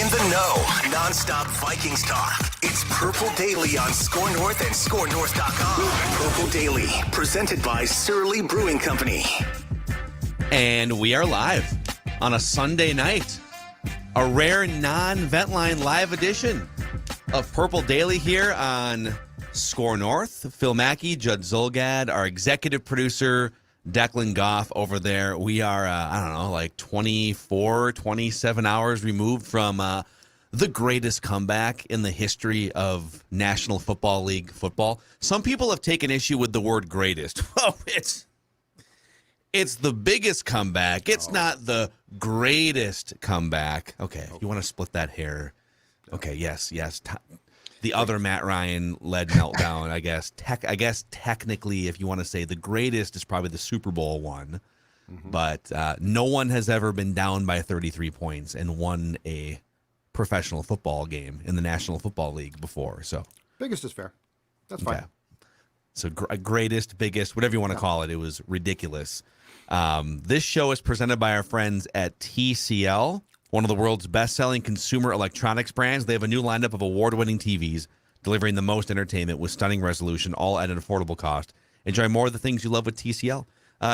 in the know, nonstop Vikings talk. It's Purple Daily on Score North and ScoreNorth.com. Purple Daily, presented by Surly Brewing Company. And we are live on a Sunday night. A rare non-Ventline live edition of Purple Daily here on Score North. Phil Mackey, Judd Zulgad, our executive producer, Declan Goff over there. We are, like 24, 27 hours removed from the greatest comeback in the history of National Football League football. Some people have taken issue with the word greatest. Well, it's the biggest comeback. It's not the greatest comeback. Okay, you want to split that hair. Okay, yes. The other Matt Ryan-led meltdown, I guess. I guess technically, if you want to say the greatest, is probably the Super Bowl one. Mm-hmm. But no one has ever been down by 33 points and won a professional football game in the National Football League before. So biggest is fair. That's fine. So greatest, biggest, whatever you want to call it. It was ridiculous. This show is presented by our friends at TCL, one of the world's best-selling consumer electronics brands. They have a new lineup of award-winning TVs, delivering the most entertainment with stunning resolution, all at an affordable cost. Enjoy more of the things you love with TCL.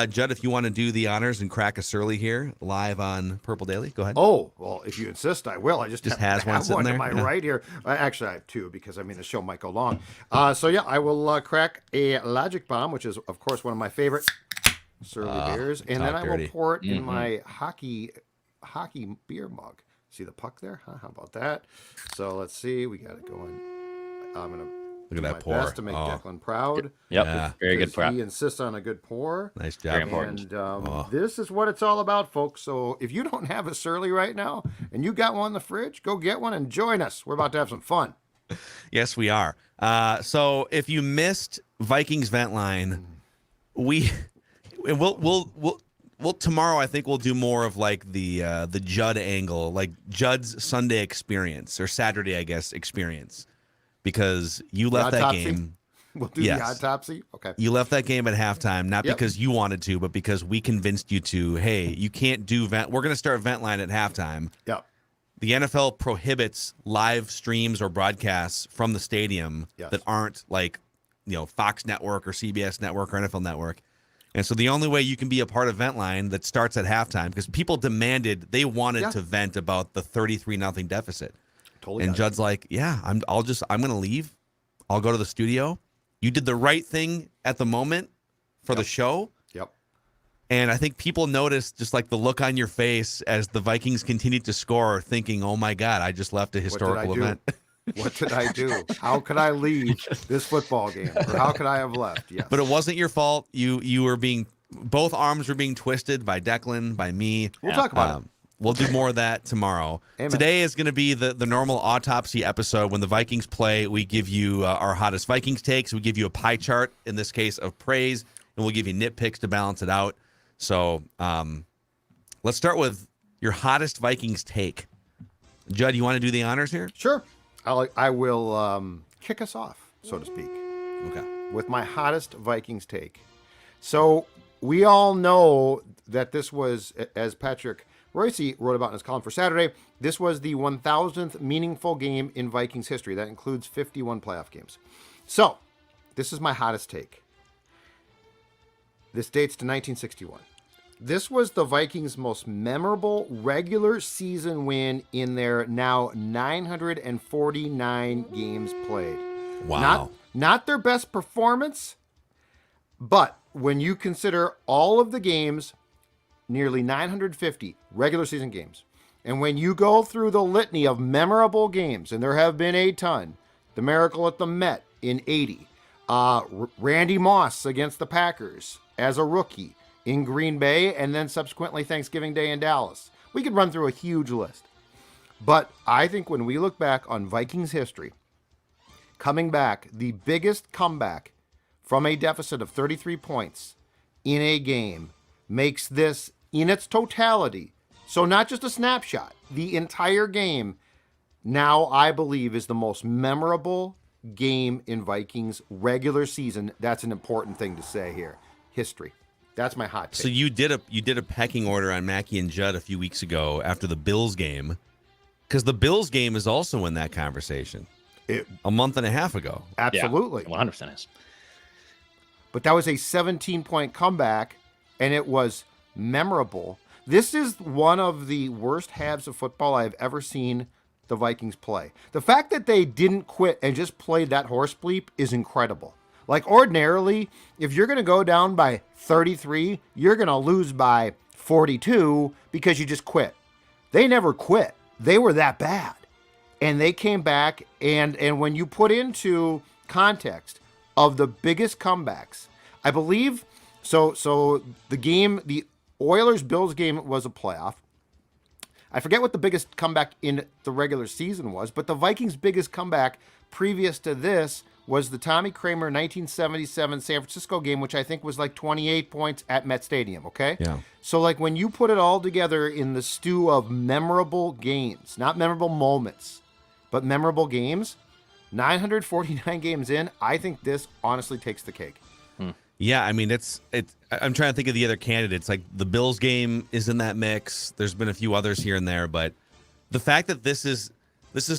Judd, if you want to do the honors and crack a Surly here live on Purple Daily, go ahead. Oh, well, if you insist, I will. I just have one sitting there to my right here. Actually, I have two because, the show might go long. I will crack a Logic Bomb, which is, of course, one of my favorite Surly beers. And then I will pour it in my hockey beer mug. See the puck there? Huh? How about that? So let's see. We got it going. I'm going to look at that pour. Best to make Declan proud. Yep. Yeah. Very good pour. He insists on a good pour. Nice job. Very important. And this is what it's all about, folks. So if you don't have a Surly right now and you got one in the fridge, go get one and join us. We're about to have some fun. Yes, we are. So if you missed Vikings Ventline, Well, tomorrow I think we'll do more of like the Judd angle, like Judd's Sunday experience or Saturday, I guess, experience, because you left that game. We'll do the autopsy. Okay. You left that game at halftime, not because you wanted to, but because we convinced you to. Hey, you can't do We're going to start Ventline at halftime. Yep. The NFL prohibits live streams or broadcasts from the stadium that aren't like, Fox Network or CBS Network or NFL Network. And so the only way you can be a part of Ventline that starts at halftime, because people they wanted to vent about the 33-0 deficit. Totally. And Judd's like, I'm going to leave. I'll go to the studio. You did the right thing at the moment for the show. Yep. And I think people noticed just like the look on your face as the Vikings continued to score, thinking, oh my God, I just left a historical event. What did I do? How could I leave this football game? Or how could I have left? Yes. But it wasn't your fault. You were both arms were being twisted by Declan, by me. We'll talk about it. We'll do more of that tomorrow. Amen. Today is going to be the normal autopsy episode. When the Vikings play, we give you our hottest Vikings takes. We give you a pie chart, in this case, of praise, and we'll give you nitpicks to balance it out. So let's start with your hottest Vikings take. Judd, you want to do the honors here? Sure. I will kick us off, so to speak. Okay. With my hottest Vikings take. So we all know that this was, as Patrick Royce wrote about in his column for Saturday, this was the 1,000th meaningful game in Vikings history. That includes 51 playoff games. So this is my hottest take. This dates to 1961. This was the Vikings' most memorable regular season win in their now 949 games played. Wow. Not their best performance, but when you consider all of the games, nearly 950 regular season games, and when you go through the litany of memorable games, and there have been a ton, the Miracle at the Met in 80, Randy Moss against the Packers as a rookie in Green Bay, and then subsequently Thanksgiving Day in Dallas. We could run through a huge list. But I think when we look back on Vikings history, coming back, the biggest comeback from a deficit of 33 points in a game makes this, in its totality, so not just a snapshot, the entire game, now I believe is the most memorable game in Vikings regular season. That's an important thing to say here. History. That's my hot take. So you did a pecking order on Mackey and Judd a few weeks ago after the Bills game, Because the Bills game is also in that conversation a month and a half ago. Absolutely. Yeah, 100% is. But that was a 17-point comeback, and it was memorable. This is one of the worst halves of football I've ever seen the Vikings play. The fact that they didn't quit and just played that horse bleep is incredible. Like, ordinarily, if you're going to go down by 33, you're going to lose by 42 because you just quit. They never quit. They were that bad. And they came back, and when you put into context of the biggest comebacks, I believe, so the Oilers-Bills game was a playoff. I forget what the biggest comeback in the regular season was, but the Vikings' biggest comeback previous to this was the Tommy Kramer 1977 San Francisco game, which I think was like 28 points at Met Stadium, okay? Yeah. So, like, when you put it all together in the stew of memorable games, not memorable moments, but memorable games, 949 games in, I think this honestly takes the cake. Yeah, I mean, it's. I'm trying to think of the other candidates. Like, the Bills game is in that mix. There's been a few others here and there, but the fact that this is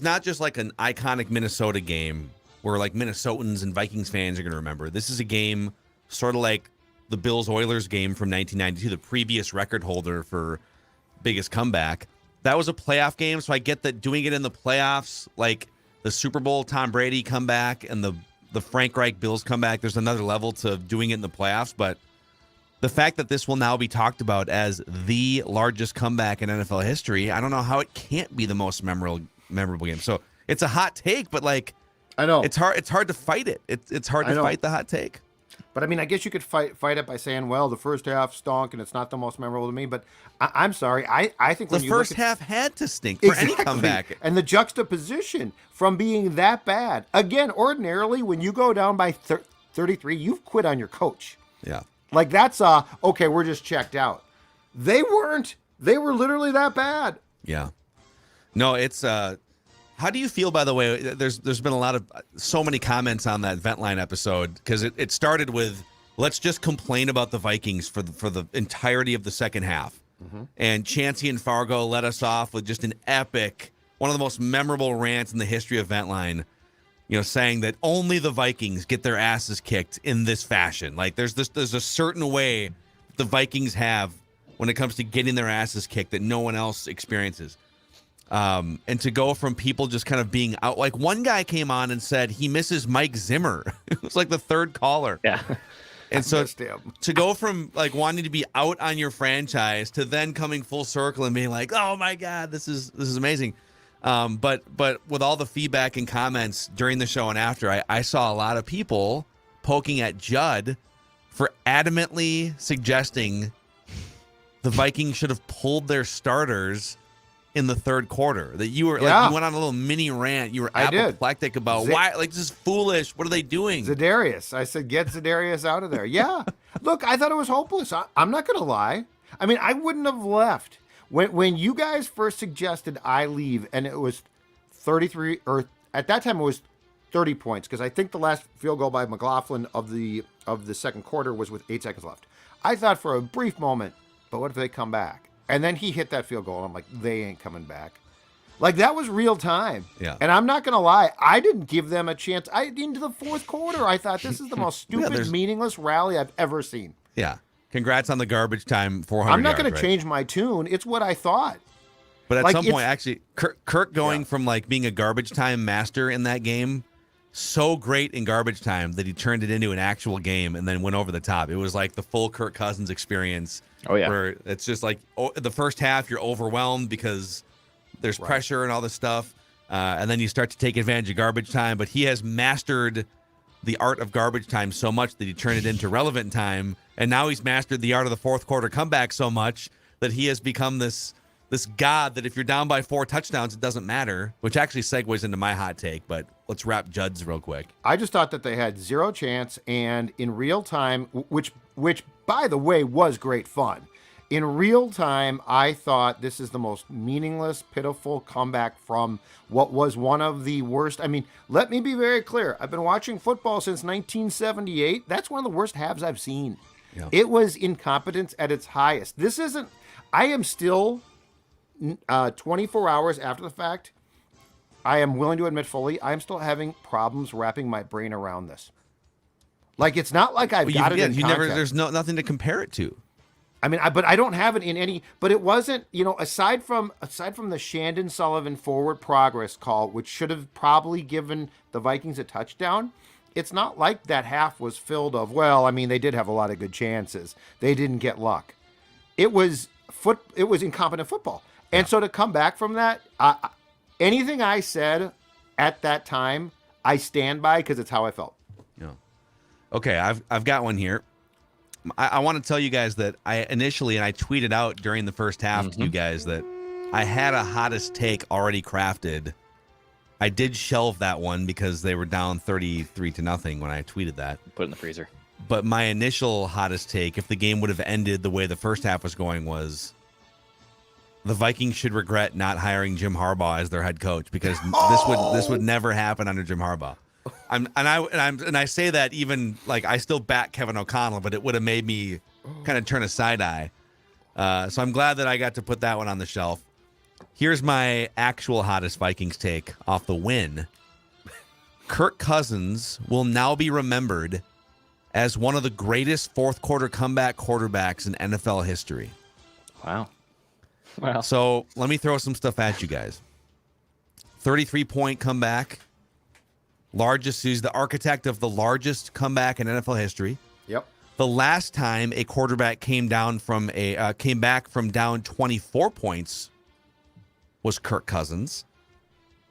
not just like an iconic Minnesota game where like Minnesotans and Vikings fans are going to remember. This is a game sort of like the Bills-Oilers game from 1992, the previous record holder for biggest comeback. That was a playoff game, so I get that doing it in the playoffs, like the Super Bowl Tom Brady comeback and the Frank Reich Bills comeback, there's another level to doing it in the playoffs, but the fact that this will now be talked about as the largest comeback in NFL history, I don't know how it can't be the most memorable game. So it's a hot take, but like, I know it's hard to fight it. It's hard to fight the hot take. But I mean, I guess you could fight it by saying, well, the first half stunk and it's not the most memorable to me. But I'm sorry. I think when the you first look at, half had to stink for any comeback. And the juxtaposition from being that bad. Again, ordinarily, when you go down by 33, you've quit on your coach. Yeah. Like, that's, okay, we're just checked out. They weren't. They were literally that bad. Yeah. No, it's, how do you feel, by the way? There's been so many comments on that Ventline episode because it started with, let's just complain about the Vikings for the entirety of the second half. Mm-hmm. And Chancey and Fargo let us off with just an epic, one of the most memorable rants in the history of Ventline, saying that only the Vikings get their asses kicked in this fashion. Like, there's a certain way the Vikings have when it comes to getting their asses kicked that no one else experiences. And to go from people just kind of being out, like one guy came on and said he misses Mike Zimmer. It was like the third caller. Yeah. And so to go from like wanting to be out on your franchise to then coming full circle and being like, oh my God, this is amazing. But with all the feedback and comments during the show and after, I saw a lot of people poking at Judd for adamantly suggesting the Vikings should have pulled their starters in the third quarter. That you were like, you went on a little mini rant. You were apoplectic about why, like, this is foolish. What are they doing? Za'Darius. I said, get Za'Darius out of there. Yeah. Look, I thought it was hopeless. I'm not going to lie. I mean, I wouldn't have left. When you guys first suggested I leave, and it was 33, or at that time it was 30 points, because I think the last field goal by McLaughlin of the second quarter was with 8 seconds left. I thought for a brief moment, but what if they come back? And then he hit that field goal, and I'm like, they ain't coming back. Like, that was real time. Yeah. And I'm not going to lie, I didn't give them a chance. Into the fourth quarter, I thought this is the most stupid, meaningless rally I've ever seen. Yeah. Congrats on the garbage time 400 I'm not going to right? change my tune. It's what I thought. But at some point, actually, Kirk going from like being a garbage time master in that game, so great in garbage time that he turned it into an actual game and then went over the top. It was like the full Kirk Cousins experience. Oh, yeah. Where it's just like the first half, you're overwhelmed because there's pressure and all this stuff. And then you start to take advantage of garbage time. But he has mastered the art of garbage time so much that he turned it into relevant time. And now he's mastered the art of the fourth quarter comeback so much that he has become this god that if you're down by 4 touchdowns, it doesn't matter, which actually segues into my hot take. But let's wrap Judd's real quick. I just thought that they had zero chance, and in real time, which by the way was great fun. In real time, I thought this is the most meaningless, pitiful comeback from what was one of the worst. I mean, let me be very clear. I've been watching football since 1978. That's one of the worst halves I've seen. Yeah. It was incompetence at its highest. This isn't, I am still 24 hours after the fact, I am willing to admit fully, I'm still having problems wrapping my brain around this. Like, it's not like I've got it in context. There's nothing to compare it to. I mean, but I don't have it in any. But it wasn't, aside from the Shandon Sullivan forward progress call, which should have probably given the Vikings a touchdown. It's not like that half was filled of, well, I mean, they did have a lot of good chances. They didn't get luck. It was incompetent football. And so to come back from that, anything I said at that time, I stand by because it's how I felt. Yeah. Okay, I've got one here. I want to tell you guys that I tweeted out during the first half to you guys that I had a hottest take already crafted. I did shelve that one because they were down 33-0 when I tweeted that. Put it in the freezer. But my initial hottest take, if the game would have ended the way the first half was going, was the Vikings should regret not hiring Jim Harbaugh as their head coach because this would never happen under Jim Harbaugh. I say that even like I still back Kevin O'Connell, but it would have made me kind of turn a side eye. So I'm glad that I got to put that one on the shelf. Here's my actual hottest Vikings take off the win. Kirk Cousins will now be remembered as one of the greatest fourth quarter comeback quarterbacks in NFL history. Wow. So let me throw some stuff at you guys. 33-point comeback. He's the architect of the largest comeback in NFL history. Yep. The last time a quarterback came back from down 24 points was Kirk Cousins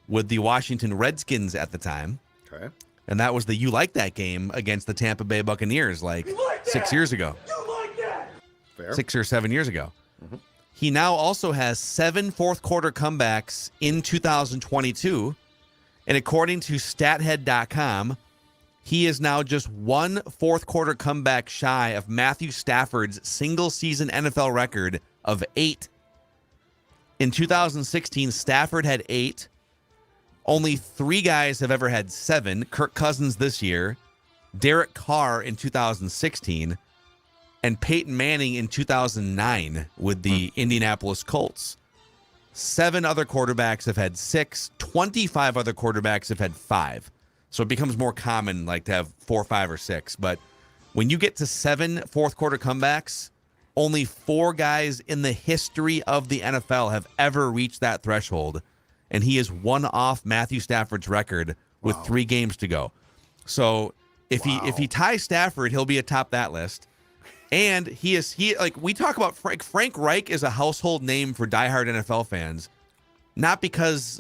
with the Washington Redskins at the time. Okay. And that was you like that game against the Tampa Bay Buccaneers 6 years ago. You like that? Fair. 6 or 7 years ago. Mm-hmm. He now also has 7 fourth quarter comebacks in 2022. And according to stathead.com, he is now just 1 fourth quarter comeback shy of Matthew Stafford's single season NFL record of 8. In 2016, Stafford had 8. Only 3 guys have ever had 7. Kirk Cousins this year, Derek Carr in 2016, and Peyton Manning in 2009 with the Indianapolis Colts. 7 other quarterbacks have had 6. 25 other quarterbacks have had 5. So it becomes more common to have 4, 5, or 6. But when you get to 7 fourth quarter comebacks, only 4 guys in the history of the NFL have ever reached that threshold. And he is one off Matthew Stafford's record with 3 games to go. So if he ties Stafford, he'll be atop that list. And we talk about Frank Reich is a household name for diehard NFL fans, not because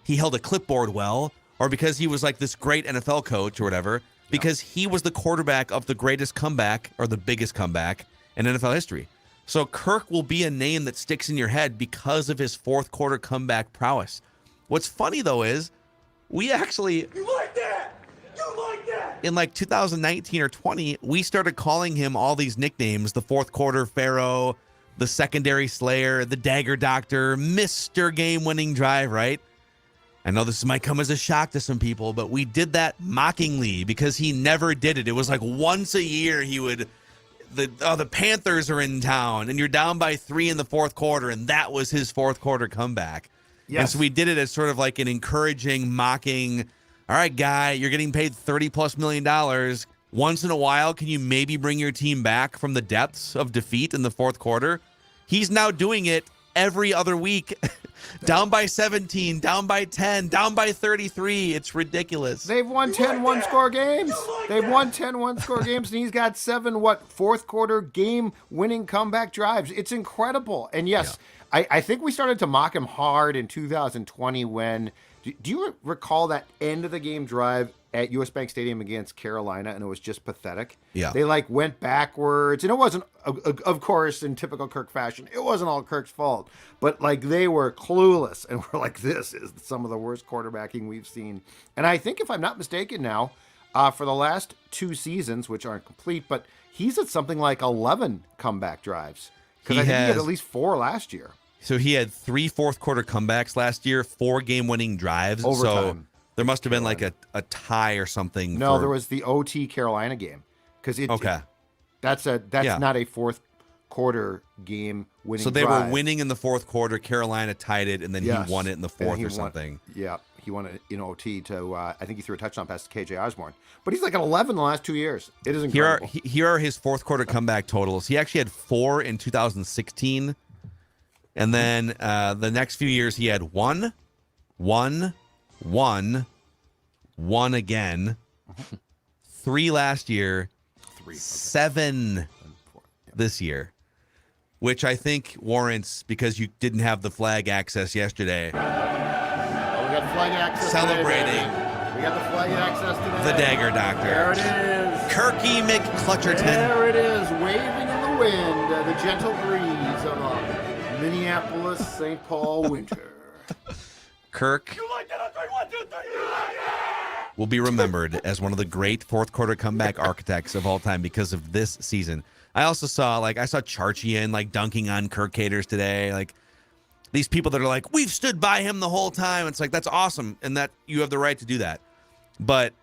he held a clipboard well or because he was this great NFL coach or whatever, because he was the quarterback of the greatest comeback or the biggest comeback in NFL history. So Kirk will be a name that sticks in your head because of his fourth quarter comeback prowess. What's funny though is we actually in 2019 or 20, we started calling him all these nicknames: the fourth quarter Pharaoh, the secondary Slayer, the Dagger Doctor, Mr. Game-winning drive, right? I know this might come as a shock to some people, but we did that mockingly because he never did it. It was once a year he would, the Panthers are in town and you're down by 3 in the fourth quarter, and that was his fourth quarter comeback. Yes. And so we did it as sort of an encouraging, mocking, all right, guy, you're getting paid $30+ million. Once in a while, can you maybe bring your team back from the depths of defeat in the fourth quarter? He's now doing it every other week. Down by 17, down by 10, down by 33. It's ridiculous. They've won 10 one-score games. They've won 10 one-score games, and he's got 7 fourth quarter game-winning comeback drives. It's incredible. And yes, I think we started to mock him hard in 2020 when – do you recall that end of the game drive at US Bank Stadium against Carolina, and it was just pathetic? Yeah. They went backwards, and it wasn't, of course, in typical Kirk fashion, it wasn't all Kirk's fault, but they were clueless, and we're this is some of the worst quarterbacking we've seen. And I think, if I'm not mistaken now, for the last 2 seasons, which aren't complete, but he's at something like 11 comeback drives. Because I think he had at least 4 last year. So he had 3 fourth quarter comebacks last year, 4 game-winning drives. Overtime. So there must have been a tie or something. No, there was the OT Carolina game. Because that's not a fourth quarter game winning So they drive. were winning in the fourth quarter. Carolina tied it, and then Yes. he won it in the And fourth he or won- something. Yeah, he won it in OT to, I think he threw a touchdown pass to KJ Osborne. But he's like an 11 the last 2 years. It is incredible. Here are his fourth quarter comeback totals. He actually had 4 in 2016. And then the next few years, he had 1, 1, 1, 1 again, 3 last year, 7 this year, which I think warrants, because you didn't have the flag access yesterday, Oh, we got flag access celebrating today. We got the flag access today. the Dagger Doctor. There it is. Kirky McClutcherton. There it is, waving in the wind, the gentle breeze of a Minneapolis, St. Paul winter. Kirk will be remembered as one of the great fourth quarter comeback architects of all time because of this season. I also saw Charchian dunking on Kirk haters today. Like, these people that are like, we've stood by him the whole time. It's like, that's awesome, and that you have the right to do that. But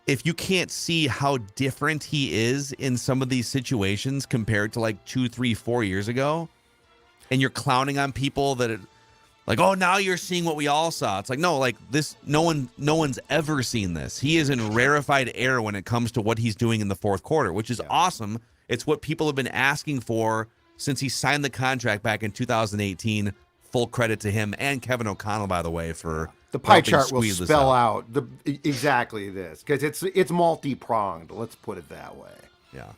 if you can't see how different he is in some of these situations compared to 2, 3, 4 years ago, and you're clowning on people that oh, now you're seeing what we all saw. It's like, no, this, no one's ever seen this. He is in rarefied air when it comes to what he's doing in the fourth quarter, which is awesome. It's what people have been asking for since he signed the contract back in 2018. Full credit to him and Kevin O'Connell, by the way, for the pie helping chart will squeeze this spell out. out exactly this, because it's multi-pronged. Let's put it that way. Yeah. All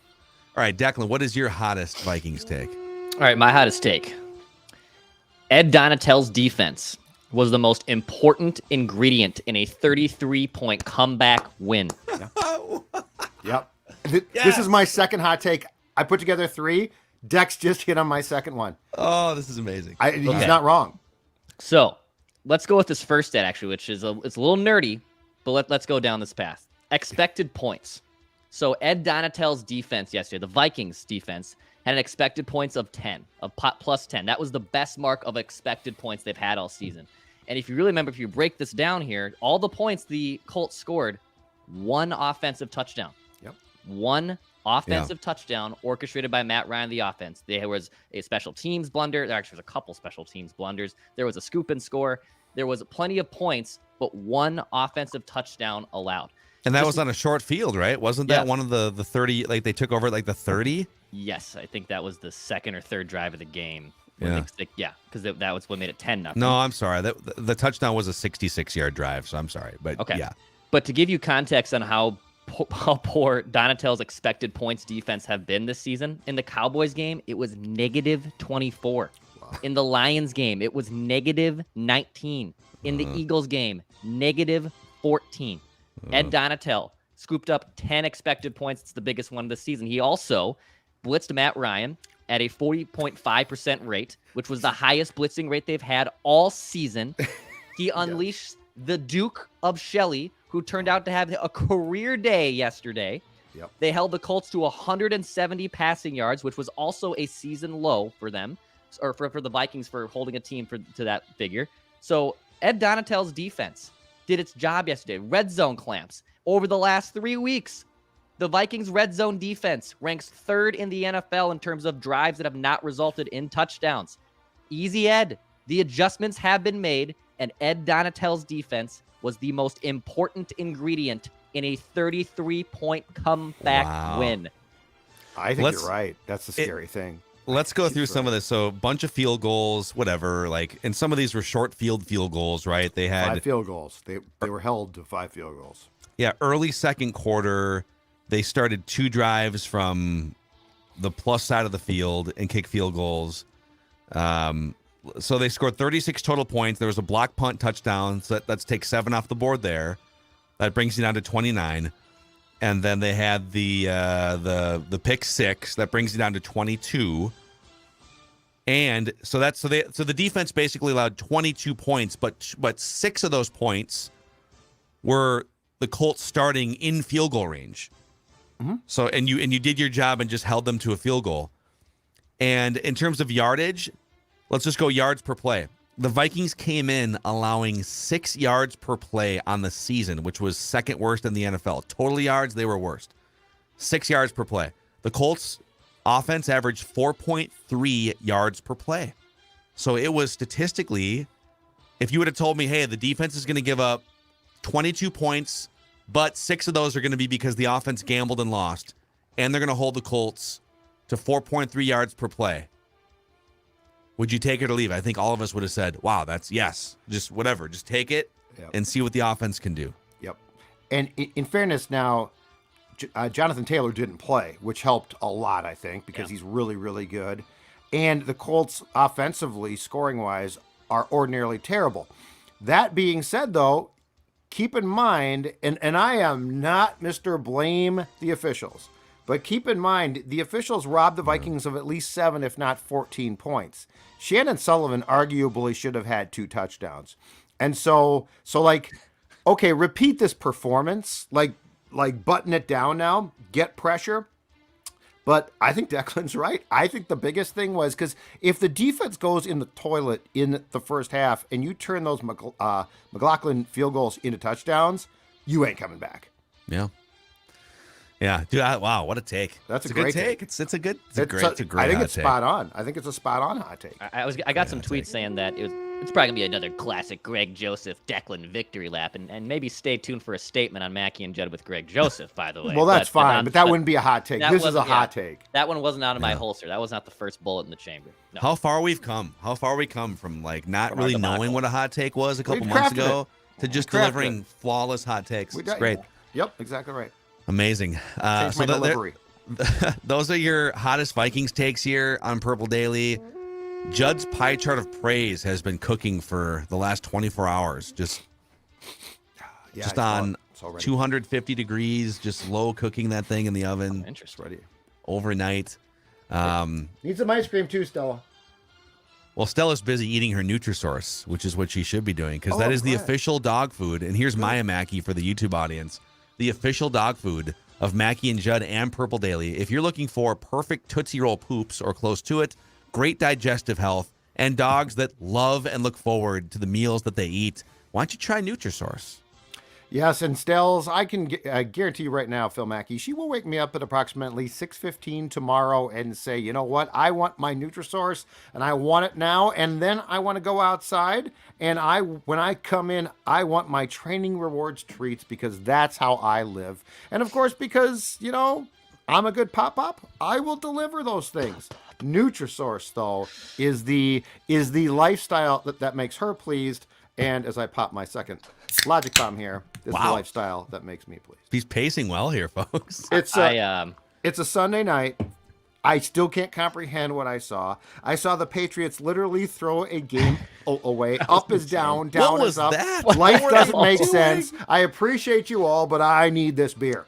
right, Declan, what is your hottest Vikings take? All right, my hottest take. Ed Donatell's defense was the most important ingredient in a 33-point comeback win. Yep. This is my second hot take. I put together 3. Dex just hit on my second one. Oh, this is amazing. He's not wrong. So let's go with this first stat, actually, which is it's a little nerdy, but let's go down this path. Expected points. So Ed Donatell's defense yesterday, the Vikings defense, had an expected points of 10, plus 10. That was the best mark of expected points they've had all season. And if you really remember, if you break this down here, all the points the Colts scored, 1 offensive touchdown. Yep. 1 offensive touchdown orchestrated by Matt Ryan, the offense. There was a special teams blunder. There actually was a couple special teams blunders. There was a scoop and score. There was plenty of points, but 1 offensive touchdown allowed. And that was on a short field, right? Wasn't that Yeah. one of the 30, they took over at the 30? Yes, I think that was the second or third drive of the game. Yeah. Because that was what made it 10-0. No, I'm sorry. The touchdown was a 66-yard drive, so I'm sorry. But Okay. yeah. But to give you context on how poor Donatell's expected points defense have been this season, in the Cowboys game, it was -24. Wow. In the Lions game, it was -19. In the Eagles game, -14. Ed Donatell scooped up 10 expected points. It's the biggest one of the season. He also blitzed Matt Ryan at a 40.5% rate, which was the highest blitzing rate they've had all season. He unleashed the Duke of Shelley, who turned out to have a career day yesterday. Yep. They held the Colts to 170 passing yards, which was also a season low for them, or for the Vikings for holding a team to that figure. So Ed Donatell's defense did its job yesterday. Red zone clamps. Over the last 3 weeks, the Vikings red zone defense ranks 3rd in the NFL in terms of drives that have not resulted in touchdowns. Easy Ed. The adjustments have been made, and Ed Donatell's defense was the most important ingredient in a 33-point comeback win. I think you're right. That's the scary thing. Let's go through some of this. So, bunch of field goals, whatever. And some of these were short field goals, right? They had 5 field goals. They were held to 5 field goals. Yeah, early second quarter, they started 2 drives from the plus side of the field and kick field goals. So they scored 36 total points. There was a block punt touchdown. So let's take 7 off the board there. That brings you down to 29. And then they had the pick 6 that brings you down to 22. And so the defense basically allowed 22 points, but 6 of those points were the Colts starting in field goal range. Mm-hmm. So and you did your job and just held them to a field goal. And in terms of yardage, let's just go yards per play. The Vikings came in allowing 6 yards per play on the season, which was second worst in the NFL. Total yards, they were worst. 6 yards per play. The Colts offense averaged 4.3 yards per play. So it was statistically, if you would have told me, hey, the defense is going to give up 22 points, but 6 of those are going to be because the offense gambled and lost, and they're going to hold the Colts to 4.3 yards per play, would you take it or leave it? I think all of us would have said, wow, that's yes. Just whatever. Just take it and see what the offense can do. Yep. And in fairness now, Jonathan Taylor didn't play, which helped a lot, I think, because he's really, really good. And the Colts offensively, scoring-wise, are ordinarily terrible. That being said, though, keep in mind, and I am not Mr. Blame the officials, but keep in mind, the officials robbed the Vikings of at least 7, if not 14 points. Shannon Sullivan arguably should have had 2 touchdowns. And so like, okay, repeat this performance, like button it down now, get pressure. But I think Declan's right. I think the biggest thing was because if the defense goes in the toilet in the first half and you turn those McLaughlin field goals into touchdowns, you ain't coming back. Yeah. Yeah, dude. Wow, what a take! That's a great good take. It's a great. I think it's spot on. I think it's a spot on hot take. I got some tweets saying that it's probably gonna be another classic Greg Joseph Declan victory lap, and maybe stay tuned for a statement on Mackey and Judd with Greg Joseph. By the way, well, that's fine, but that wouldn't be a hot take. This is a hot take. That one wasn't out of my holster. That was not the first bullet in the chamber. No. How far we've come? How far we come from like not really knowing what a hot take was a couple months ago to just delivering flawless hot takes. It's great. Yep, exactly right. Amazing. So delivery. Those are your hottest Vikings takes here on Purple Daily. Judd's pie chart of praise has been cooking for the last 24 hours. Just on 250 degrees, just low cooking that thing in the oven. Interesting. Ready. Overnight. Need some ice cream too, Stella. Well, Stella's busy eating her Nutrisource, which is what she should be doing, because that is the official dog food. And here's Maya Mackey for the YouTube audience. The official dog food of Mackey and Judd and Purple Daily. If you're looking for perfect Tootsie Roll poops or close to it, great digestive health, and dogs that love and look forward to the meals that they eat, why don't you try Nutrisource? Yes, and Stells, I can guarantee you right now, Phil Mackey, she will wake me up at approximately 6:15 tomorrow and say, you know what, I want my Nutrisource, and I want it now, and then I want to go outside, and when I come in, I want my training rewards treats, because that's how I live. And of course, because, you know, I'm a good pop-up, I will deliver those things. Nutrisource, though, is the lifestyle that makes her pleased, and as I pop my second Logic Bomb here, this is the lifestyle that makes me pleased. He's pacing well here, folks. It's a Sunday night. I still can't comprehend what I saw. I saw the Patriots literally throw a game away. Up is down, down is up. That? Life doesn't make sense. I appreciate you all, but I need this beer.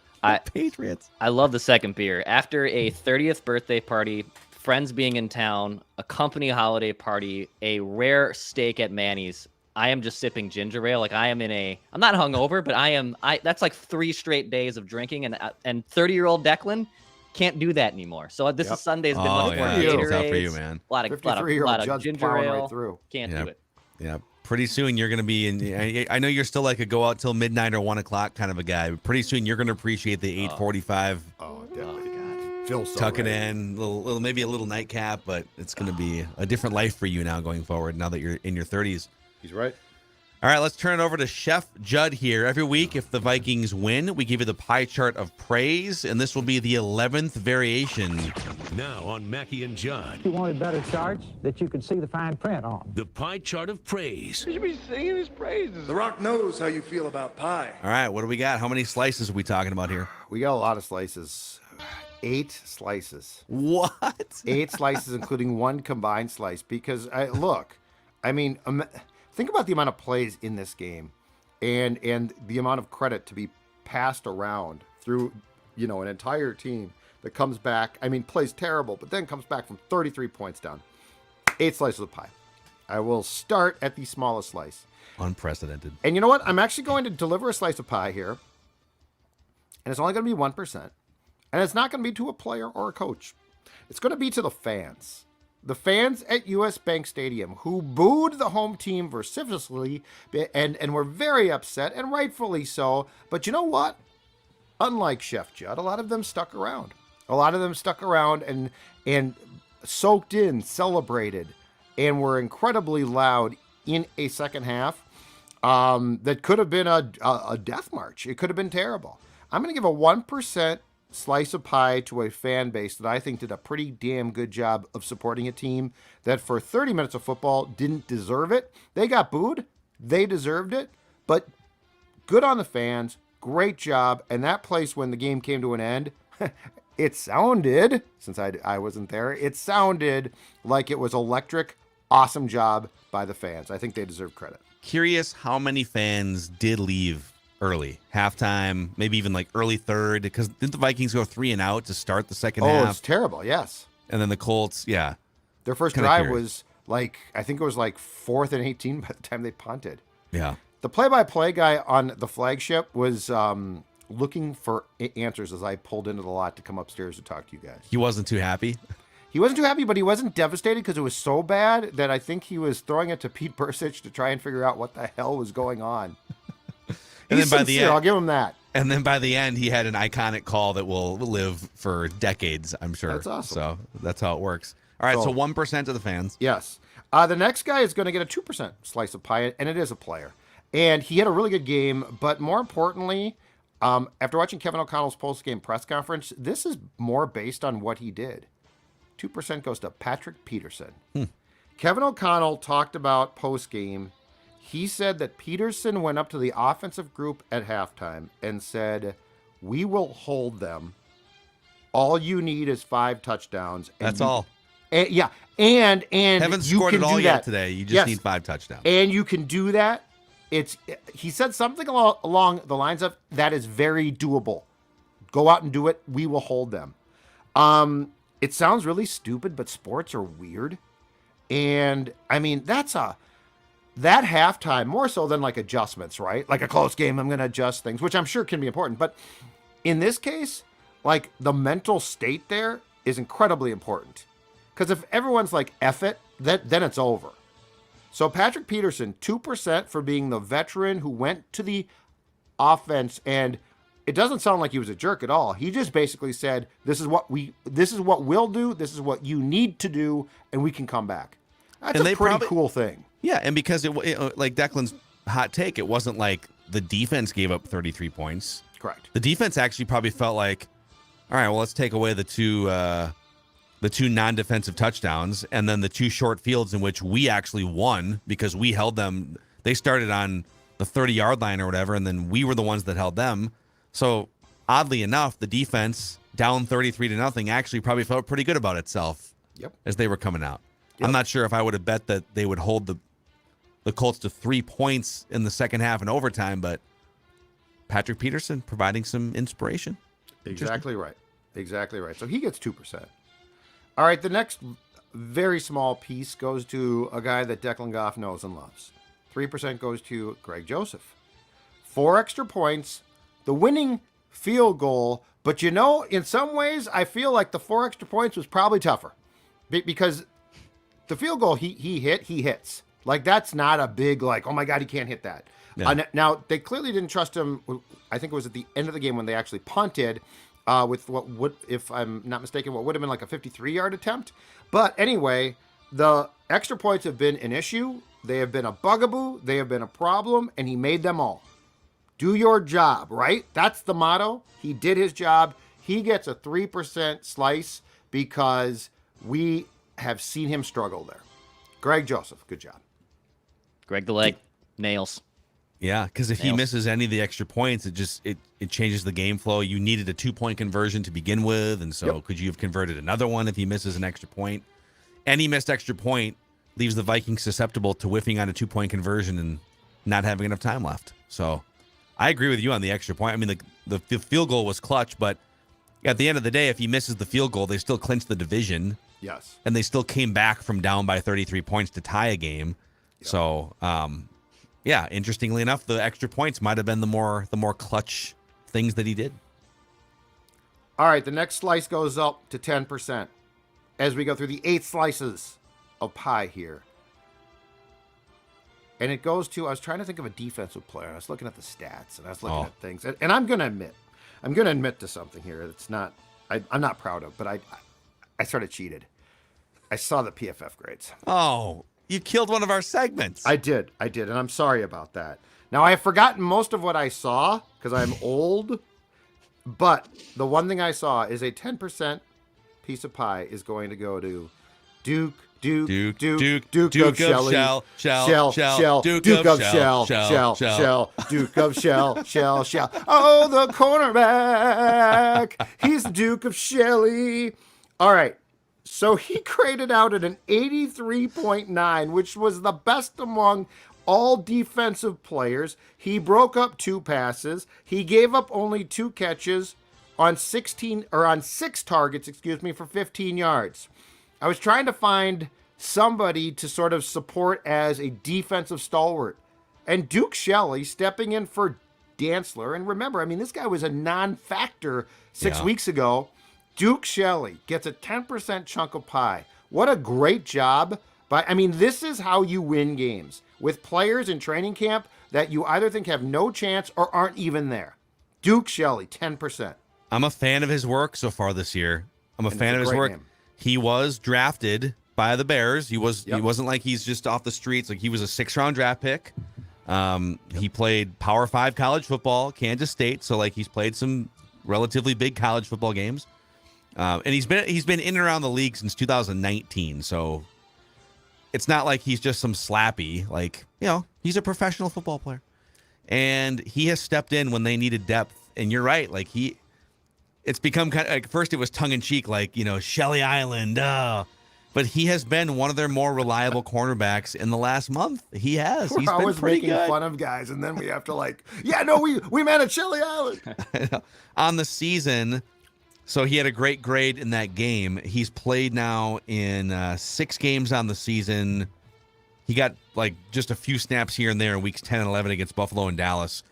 Patriots. I love the second beer. After a 30th birthday party, friends being in town, a company holiday party, a rare steak at Manny's, I am just sipping ginger ale. Like I'm not hungover, but that's like 3 straight days of drinking, and 30-year-old Declan can't do that anymore. So this is Sunday's been much more Gatorade for you, man. A lot of ginger ale. Right can't do it. Yeah. Pretty soon you're going to be in. I know you're still like a go out till midnight or 1 o'clock kind of a guy. But pretty soon you're going to appreciate the 8:45. Oh, definitely. Feels so tuck right. it in, little maybe a little nightcap, but it's going to be a different life for you now going forward. Now that you're in your 30s. He's right. All right, let's turn it over to Chef Judd here. Every week, if the Vikings win, we give you the pie chart of praise, and this will be the 11th variation. Now on Mackey and Judd. You wanted better charts that you could see the fine print on. The pie chart of praise. You should be singing his praises. The Rock knows how you feel about pie. All right, what do we got? How many slices are we talking about here? We got a lot of slices. 8 slices. What? 8 slices, including 1 combined slice. Because, think about the amount of plays in this game and the amount of credit to be passed around through, an entire team that comes back. Plays terrible, but then comes back from 33 points down. 8 slices of pie. I will start at the smallest slice. Unprecedented. And you know what? I'm actually going to deliver a slice of pie here. And it's only going to be 1%. And it's not going to be to a player or a coach. It's going to be to the fans. The fans at US Bank Stadium who booed the home team vociferously and were very upset, and rightfully so. But you know what? Unlike Chef Judd, a lot of them stuck around. A lot of them stuck around and soaked in, celebrated, and were incredibly loud in a second half that could have been a death march. It could have been terrible. I'm going to give a 1% slice of pie to a fan base that I think did a pretty damn good job of supporting a team that for 30 minutes of football didn't deserve it. They got booed. They deserved it. But good on the fans. Great job. And that place, when the game came to an end, it sounded, since I wasn't there, it sounded like it was electric. Awesome job by the fans. I think they deserve credit. Curious how many fans did leave early, halftime, maybe even like early third, because didn't the Vikings go 3 and out to start the second half? Oh, it's terrible. Yes. And then the Colts, yeah. Their first Kinda drive curious. was I think it was 4th and 18 by the time they punted. Yeah. The play-by-play guy on the flagship was looking for answers as I pulled into the lot to come upstairs to talk to you guys. He wasn't too happy. He wasn't too happy, but he wasn't devastated because it was so bad that I think he was throwing it to Pete Persich to try and figure out what the hell was going on. And He's then by the sincere, end, I'll give him that. And then by the end, he had an iconic call that will live for decades, I'm sure. That's awesome. So that's how it works. All right, so 1% of the fans. Yes. The next guy is going to get a 2% slice of pie, and it is a player. And he had a really good game, but more importantly, after watching Kevin O'Connell's post-game press conference, this is more based on what he did. 2% goes to Patrick Peterson. Kevin O'Connell talked about post-game. He said that Peterson went up to the offensive group at halftime and said, "We will hold them. All you need is 5 touchdowns." That's all. And, yeah, and Haven't you scored can it all do yet that today. You just Yes. need 5 touchdowns. And you can do that. He said something along the lines of, "That is very doable. Go out and do it. We will hold them." It sounds really stupid, but sports are weird. And I mean, that halftime, more so than adjustments, right? Like a close game, I'm going to adjust things, which I'm sure can be important. But in this case, the mental state there is incredibly important. Because if everyone's like, F it, then it's over. So Patrick Peterson, 2% for being the veteran who went to the offense, and it doesn't sound like he was a jerk at all. He just basically said, this is what we'll do, this is what you need to do, and we can come back. That's a pretty cool thing. Yeah, and because it like Declan's hot take, it wasn't like the defense gave up 33 points. Correct. The defense actually probably felt like, all right, well, let's take away the two non-defensive touchdowns and then the 2 short fields in which we actually won because we held them. They started on the 30-yard line or whatever, and then we were the ones that held them. So oddly enough, the defense down 33-0 actually probably felt pretty good about itself. Yep. As they were coming out. Yep. I'm not sure if I would have bet that they would hold the Colts to 3 points in the second half and overtime, but Patrick Peterson providing some inspiration. Exactly right. Exactly right. So he gets 2%. All right, the next very small piece goes to a guy that Declan Goff knows and loves. 3% goes to Greg Joseph. 4 extra points, the winning field goal, but in some ways, I feel like the 4 extra points was probably tougher because the field goal he hits. That's not a big, oh my God, he can't hit that. Yeah. Now, they clearly didn't trust him. I think it was at the end of the game when they actually punted with what would, if I'm not mistaken, what would have been like a 53-yard attempt. But anyway, the extra points have been an issue. They have been a bugaboo. They have been a problem, and he made them all. Do your job, right? That's the motto. He did his job. He gets a 3% slice because we have seen him struggle there. Greg Joseph, good job. Greg the leg, nails. Yeah, because if he misses any of the extra points, it changes the game flow. You needed a 2-point conversion to begin with, and so could you have converted another one if he misses an extra point? Any missed extra point leaves the Vikings susceptible to whiffing on a 2-point conversion and not having enough time left. So I agree with you on the extra point. I mean, the field goal was clutch, but at the end of the day, if he misses the field goal, they still clinch the division. Yes. And they still came back from down by 33 points to tie a game. Yep. So, interestingly enough, the extra points might have been the more clutch things that he did. All right, the next slice goes up to 10% as we go through the 8 slices of pie here. And it goes to, I was trying to think of a defensive player. I was looking at the stats, and I was looking at things. And I'm going to admit to something here. It's not I'm not proud of, but I sort of cheated. I saw the PFF grades. Oh, you killed one of our segments. I did, and I'm sorry about that. Now, I have forgotten most of what I saw because I'm old, but the one thing I saw is a 10% piece of pie is going to go to Duke of Shelley, Shell, Duke of Shell, Duke of Shell. Oh, the cornerback. He's the Duke of Shelley. All right. So he graded out at an 83.9, which was the best among all defensive players. He broke up 2 passes. He gave up only 2 catches on 6 targets, for 15 yards. I was trying to find somebody to sort of support as a defensive stalwart. And Duke Shelley stepping in for Dantzler. And remember, this guy was a non-factor 6 weeks ago. Duke Shelley gets a 10% chunk of pie. What a great job. This is how you win games. With players in training camp that you either think have no chance or aren't even there. Duke Shelley, 10%. I'm a fan of his work so far this year. I'm a fan of his work. Name. He was drafted by the Bears. He wasn't like he's just off the streets. Like, he was a 6th-round draft pick. He played Power 5 college football, Kansas State. So he's played some relatively big college football games. And he's been in and around the league since 2019. So it's not like he's just some slappy. He's a professional football player. And he has stepped in when they needed depth. And you're right. It's become kind of, first it was tongue-in-cheek, Shelley Island. But he has been one of their more reliable cornerbacks in the last month. He has. He's been pretty good. We're always making fun of guys, and then we have to we managed Shelley Island. On the season, so he had a great grade in that game. He's played now in 6 games on the season. He got just a few snaps here and there in weeks 10 and 11 against Buffalo and Dallas.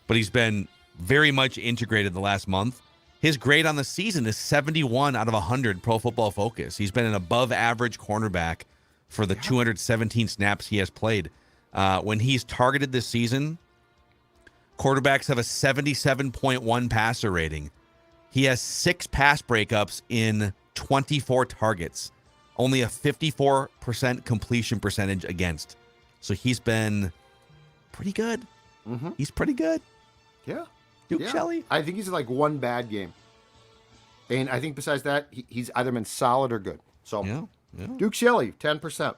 But he's been very much integrated the last month. His grade on the season is 71 out of 100 Pro Football Focus. He's been an above-average cornerback for the 217 snaps he has played. When he's targeted this season, quarterbacks have a 77.1 passer rating. He has 6 pass breakups in 24 targets, only a 54% completion percentage against. So he's been pretty good. Mm-hmm. He's pretty good. Yeah. Duke Shelley. I think he's one bad game. And I think besides that, he's either been solid or good. So yeah. Duke Shelley, 10%.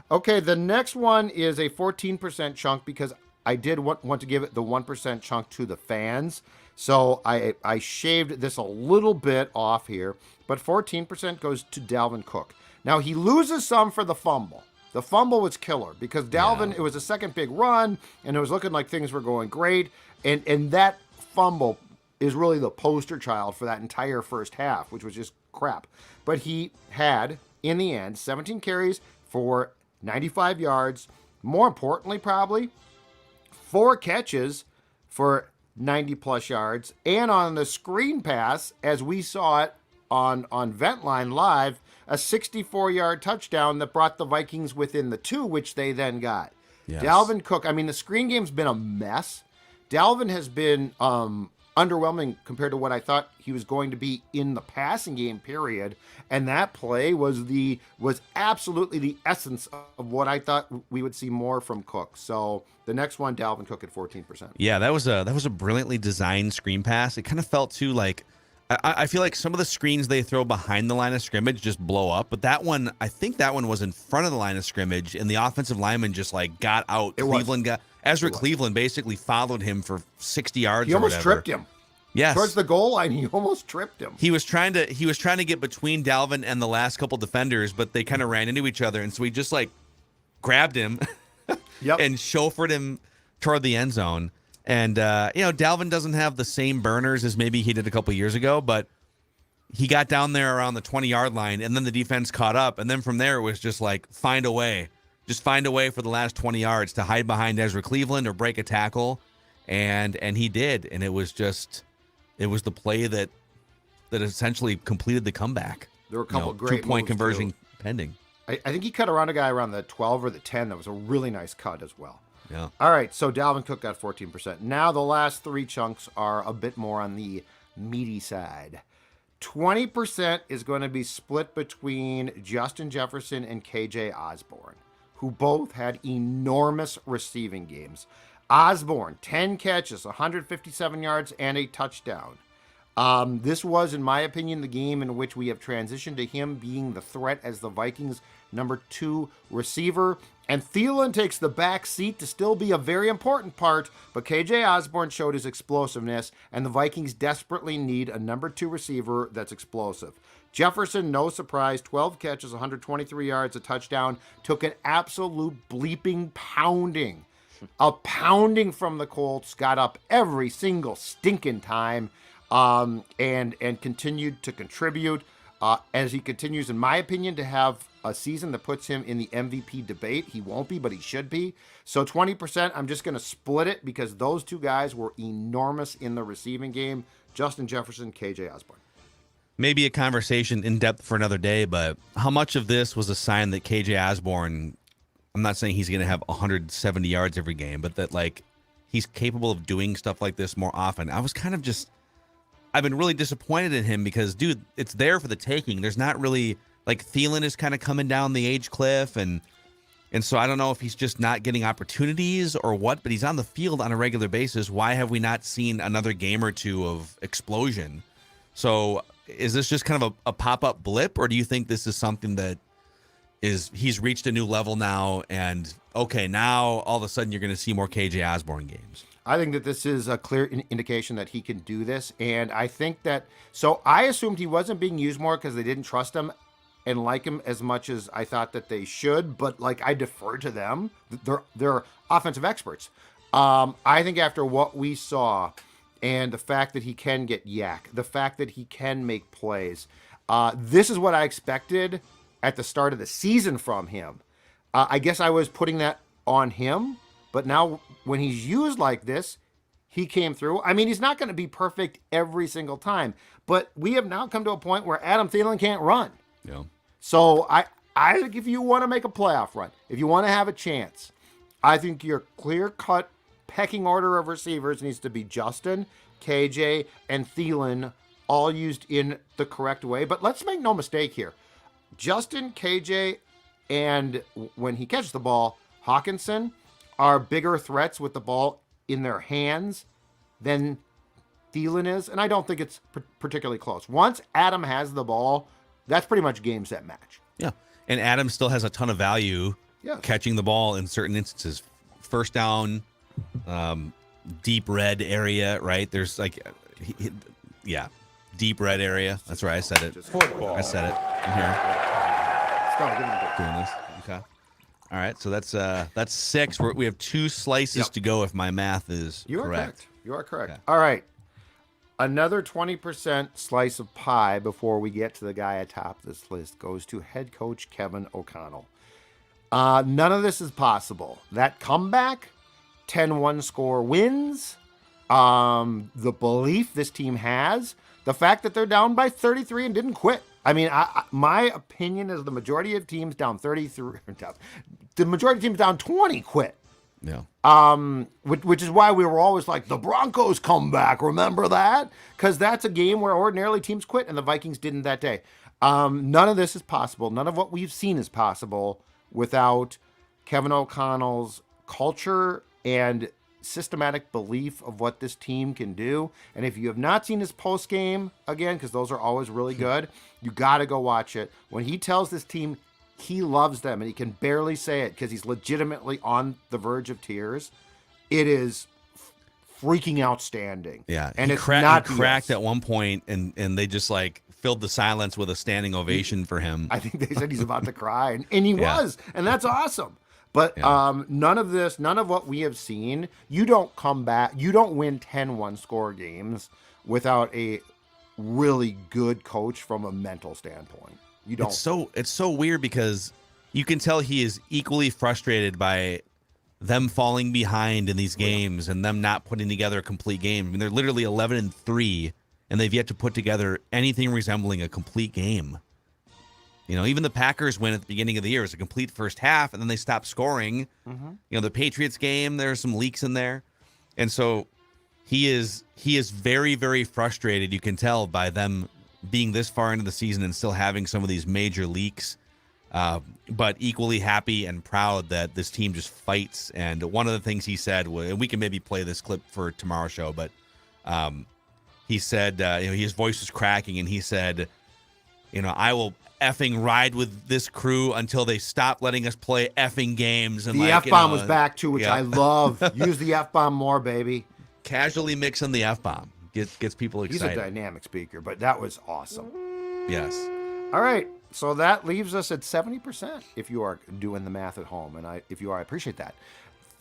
Okay, the next one is a 14% chunk because I did want to give it the 1% chunk to the fans. So I shaved this a little bit off here, but 14% goes to Dalvin Cook. Now, he loses some for the fumble. The fumble was killer because Dalvin, it was a second big run, and it was looking like things were going great. And that fumble is really the poster child for that entire first half, which was just crap. But he had, in the end, 17 carries for 95 yards. More importantly, probably, 4 catches for 90-plus yards. And on the screen pass, as we saw it on Ventline Live, a 64-yard touchdown that brought the Vikings within the 2, which they then got. Yes. Dalvin Cook, the screen game's been a mess. Dalvin has been underwhelming compared to what I thought he was going to be in the passing game, period. And that play was absolutely the essence of what I thought we would see more from Cook. So the next one, Dalvin Cook at 14%. Yeah, that was a brilliantly designed screen pass. It kind of felt too like I feel like some of the screens they throw behind the line of scrimmage just blow up, but that one, I think that one was in front of the line of scrimmage, and the offensive lineman just got out. Cleveland basically followed him for 60 yards. He almost tripped him. Yes, towards the goal line, he almost tripped him. He was trying to get between Dalvin and the last couple defenders, but they kind of ran into each other, and so he just grabbed him, and chauffeured him toward the end zone. And, Dalvin doesn't have the same burners as maybe he did a couple years ago, but he got down there around the 20-yard line, and then the defense caught up. And then from there, it was just find a way. Just find a way for the last 20 yards to hide behind Ezra Cleveland or break a tackle. And he did. And it was the play that essentially completed the comeback. There were a couple of great 2-point conversion pending. I think he cut around a guy around the 12 or the 10. That was a really nice cut as well. Yeah. All right, so Dalvin Cook got 14%. Now the last 3 chunks are a bit more on the meaty side. 20% is going to be split between Justin Jefferson and KJ Osborne, who both had enormous receiving games. Osborne, 10 catches, 157 yards, and a touchdown. This was, in my opinion, the game in which we have transitioned to him being the threat as the Vikings' number 2 receiver. And Thielen takes the back seat to still be a very important part, but KJ Osborne showed his explosiveness, and the Vikings desperately need a number 2 receiver that's explosive. Jefferson, no surprise, 12 catches, 123 yards, a touchdown, took an absolute bleeping pounding. A pounding from the Colts, got up every single stinking time, and continued to contribute. As he continues, in my opinion, to have a season that puts him in the MVP debate. He won't be, but he should be. So 20%, I'm just going to split it because those two guys were enormous in the receiving game. Justin Jefferson, KJ Osborne. Maybe a conversation in depth for another day, but how much of this was a sign that KJ Osborne, I'm not saying he's going to have 170 yards every game, but that like he's capable of doing stuff like this more often. I've been really disappointed in him because, dude, it's there for the taking. There's not really, like, Thielen is kind of coming down the age cliff, and so I don't know if he's just not getting opportunities or what, but he's on the field on a regular basis. Why have we not seen another game or two of explosion? So is this just kind of a pop-up blip, or do you think this is something that he's reached a new level now, and, okay, now all of a sudden you're going to see more KJ Osborne games? I think that this is a clear indication that he can do this. And I think that, so I assumed he wasn't being used more because they didn't trust him and like him as much as I thought that they should. But like, I defer to them. They're offensive experts. I think after what we saw and the fact that he can get yak, the fact that he can make plays, this is what I expected at the start of the season from him. I guess I was putting that on him. But now when he's used like this, he came through. I mean, he's not going to be perfect every single time, but we have now come to a point where Adam Thielen can't run. Yeah. So I think if you want to make a playoff run, if you want to have a chance, I think your clear-cut pecking order of receivers needs to be Justin, KJ, and Thielen, all used in the correct way. But let's make no mistake here. Justin, KJ, and when he catches the ball, Hawkinson are bigger threats with the ball in their hands than Thielen is, and I don't think it's particularly close. Once Adam has the ball, that's pretty much game, set, match. Yeah, and Adam still has a ton of value catching the ball in certain instances. First down, deep red area, right? There's like, deep red area. That's right, I said it. Football. I said it. I'm here. Stop doing it. Doing this. Okay. All right, so that's 6. We have 2 slices to go if my math is correct. You are correct. Okay. All right. Another 20% slice of pie before we get to the guy atop this list goes to head coach Kevin O'Connell. None of this is possible. That comeback, 10-1 score wins, the belief this team has, the fact that they're down by 33 and didn't quit. I mean, my opinion is the majority of teams down 33, the majority of teams down 20 quit. Yeah. Which is why we were always like, the Broncos come back. Remember that? Because that's a game where ordinarily teams quit, and the Vikings didn't that day. None of this is possible. None of what we've seen is possible without Kevin O'Connell's culture and systematic belief of what this team can do. And if you have not seen his post game, again, because those are always really good, you got to go watch it. When he tells this team he loves them, and he can barely say it because he's legitimately on the verge of tears, it is freaking outstanding. Yeah, and he it's cracked BS. at one point, and they just like filled the silence with a standing ovation for him. I think they said he's about to cry, and he was, and that's awesome. But none of this, none of what we have seen, you don't come back, you don't win 10-1 score games without a really good coach from a mental standpoint. You don't. It's so weird because you can tell he is equally frustrated by them falling behind in these games and them not putting together a complete game. I mean, they're literally 11-3, and they've yet to put together anything resembling a complete game. You know, even the Packers win at the beginning of the year. It was a complete first half, and then they stopped scoring. Mm-hmm. You know, the Patriots game, there's some leaks in there. And so he is very, very frustrated, you can tell, by them being this far into the season and still having some of these major leaks, but equally happy and proud that this team just fights. And one of the things he said, and we can maybe play this clip for tomorrow's show, but he said, his voice was cracking, and he said, I will effing ride with this crew until they stop letting us play effing games. And the F-bomb was back too, which I love. Use the F-bomb more, baby. Casually mixing the F-bomb gets people excited. He's a dynamic speaker, but that was awesome. Yes. All right, so that leaves us at 70% if you are doing the math at home, and if you are, I appreciate that.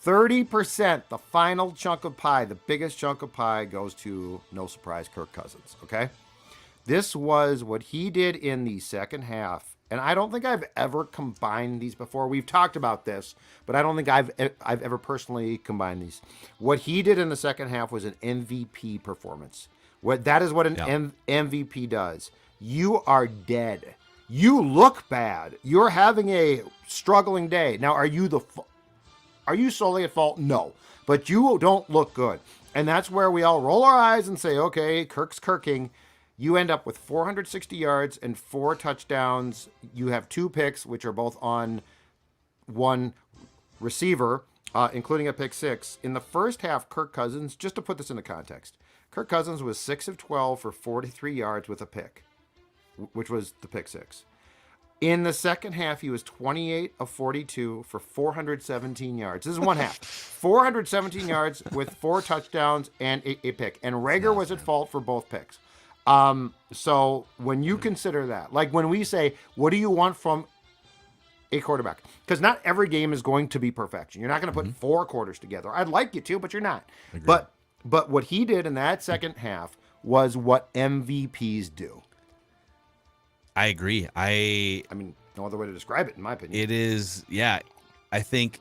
30%, the final chunk of pie, the biggest chunk of pie, goes to, no surprise, Kirk Cousins, okay? This was what he did in the second half, and I don't think I've ever combined these before. We've talked about this, but I don't think I've ever personally combined these. What he did in the second half was an MVP performance. That is what an MVP does. You are dead. You look bad. You're having a struggling day. Now, are you solely at fault? No, but you don't look good, and that's where we all roll our eyes and say, "Okay, Kirk's kirking." You end up with 460 yards and 4 touchdowns. You have 2 picks, which are both on one receiver, including a pick 6. In the first half, Kirk Cousins, just to put this into context, Kirk Cousins was 6 of 12 for 43 yards with a pick, which was the pick 6. In the second half, he was 28 of 42 for 417 yards. This is one half. 417 yards with 4 touchdowns and a pick. And Rager was at fault for both picks. So when you consider that, like when we say, what do you want from a quarterback? Because not every game is going to be perfection. You're not going to put 4 quarters together. I'd like you to, but you're not. Agreed. But what he did in that second half was what MVPs do. I agree. I mean, no other way to describe it, in my opinion. It is, yeah. I think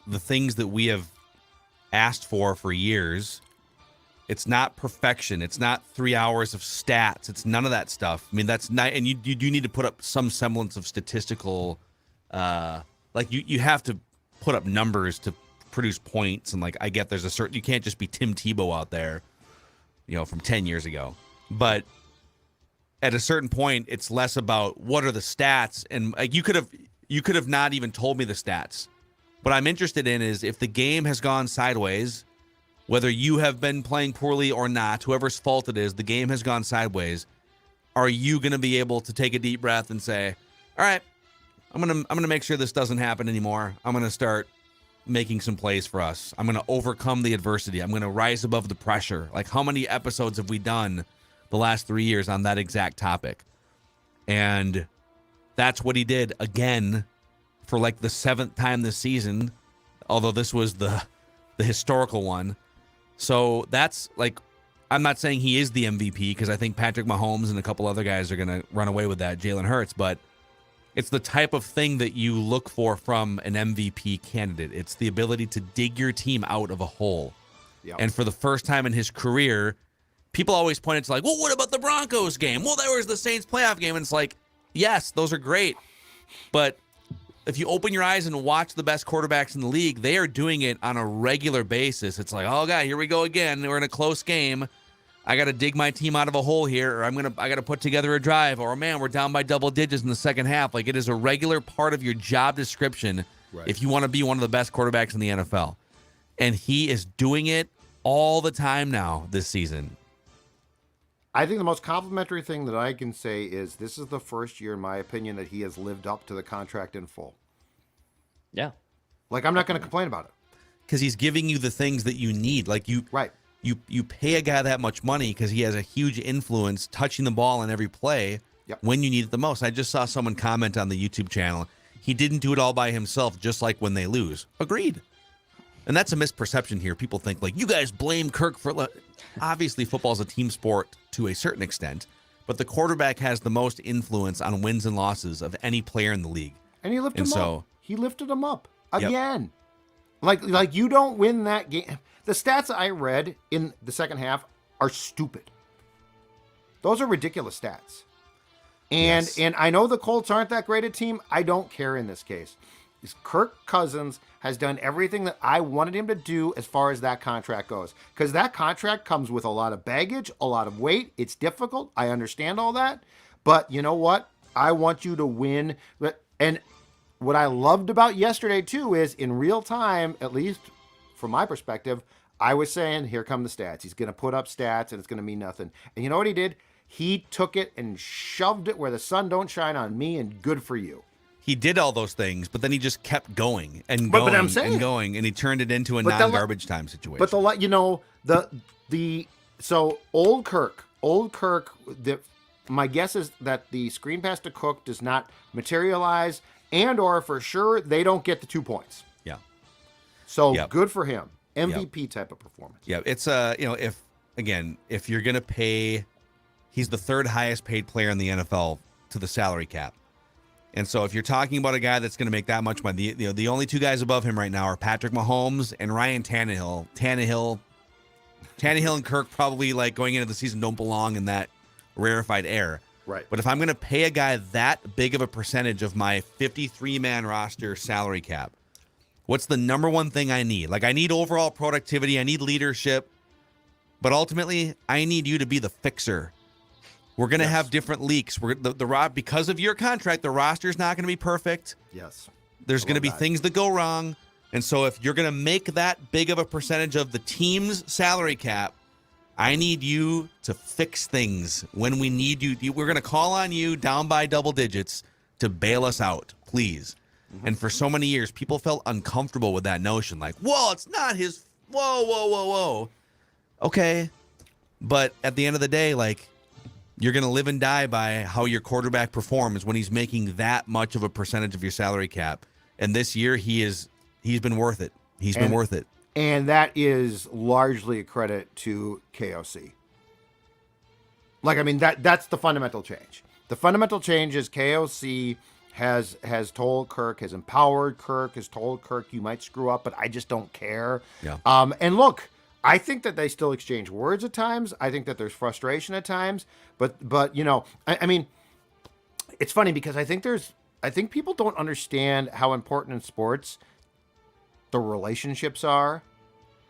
the things that we have asked for years, it's not perfection. It's not 3 hours of stats. It's none of that stuff. I mean, that's not, and you do need to put up some semblance of statistical, like you have to put up numbers to produce points. And like, I get there's a certain, you can't just be Tim Tebow out there, from 10 years ago. But at a certain point, it's less about what are the stats. And like, you could have not even told me the stats. What I'm interested in is if the game has gone sideways, whether you have been playing poorly or not, whoever's fault it is, the game has gone sideways. Are you going to be able to take a deep breath and say, all right, I'm going to make sure this doesn't happen anymore. I'm going to start making some plays for us. I'm going to overcome the adversity. I'm going to rise above the pressure. Like, how many episodes have we done the last 3 years on that exact topic? And that's what he did again for like the 7th time this season, although this was the historical one. So that's like, I'm not saying he is the MVP because I think Patrick Mahomes and a couple other guys are going to run away with that, Jalen Hurts, but it's the type of thing that you look for from an MVP candidate. It's the ability to dig your team out of a hole. Yep. And for the first time in his career, people always pointed to like, well, what about the Broncos game? Well, there was the Saints playoff game. And it's like, yes, those are great. But if you open your eyes and watch the best quarterbacks in the league, they are doing it on a regular basis. It's like, oh, God, here we go again. We're in a close game. I got to dig my team out of a hole here, or I got to put together a drive, or, man, we're down by double digits in the second half. Like, it is a regular part of your job description if you want to be one of the best quarterbacks in the NFL. And he is doing it all the time now this season. I think the most complimentary thing that I can say is this is the first year, in my opinion, that he has lived up to the contract in full. Yeah. Like, I'm not going to complain about it. Because he's giving you the things that you need. Like, you pay a guy that much money because he has a huge influence touching the ball on every play when you need it the most. I just saw someone comment on the YouTube channel. He didn't do it all by himself, just like when they lose. Agreed. And that's a misperception here. People think, like, you guys blame Kirk for... Obviously, football is a team sport to a certain extent, but the quarterback has the most influence on wins and losses of any player in the league. And he lifted him up. He lifted him up again. Yep. Like you don't win that game. The stats I read in the second half are stupid. Those are ridiculous stats. And I know the Colts aren't that great a team. I don't care in this case. Kirk Cousins has done everything that I wanted him to do as far as that contract goes. Because that contract comes with a lot of baggage, a lot of weight. It's difficult. I understand all that. But you know what? I want you to win. And what I loved about yesterday, too, is in real time, at least from my perspective, I was saying, here come the stats. He's going to put up stats, and it's going to mean nothing. And you know what he did? He took it and shoved it where the sun don't shine on me, and good for you. He did all those things, but then he just kept going and But going I'm saying, and going, and he turned it into a But the- non-garbage time situation. But so old Kirk, my guess is that the screen pass to Cook does not materialize, and or for sure they don't get the 2 points. Yeah. So Yep. good for him. MVP type of performance. Yeah, it's if you're gonna pay, he's the third highest paid player in the NFL to the salary cap. And so if you're talking about a guy that's going to make that much money, the only two guys above him right now are Patrick Mahomes and Ryan Tannehill. Tannehill and Kirk probably, like, going into the season, don't belong in that rarefied air. Right. But if I'm going to pay a guy that big of a percentage of my 53-man roster salary cap, what's the number one thing I need? Like, I need overall productivity. I need leadership. But ultimately, I need you to be the fixer. We're going to have different leaks. Because of your contract, the roster's not going to be perfect. Yes. There's going to be things that go wrong. And so if you're going to make that big of a percentage of the team's salary cap, I need you to fix things when we need you. We're going to call on you down by double digits to bail us out, please. Mm-hmm. And for so many years, people felt uncomfortable with that notion. Like, whoa, it's not his. Whoa. Okay. But at the end of the day, like, you're going to live and die by how your quarterback performs when he's making that much of a percentage of your salary cap. And this year, he's been worth it. He's been worth it. And that is largely a credit to KOC. Like, I mean, that's the fundamental change. The fundamental change is KOC has told Kirk, has empowered Kirk, has told Kirk, you might screw up, but I just don't care. Yeah. And look, I think that they still exchange words at times. I think that there's frustration at times. But you know, I mean, it's funny because I think people don't understand how important in sports the relationships are.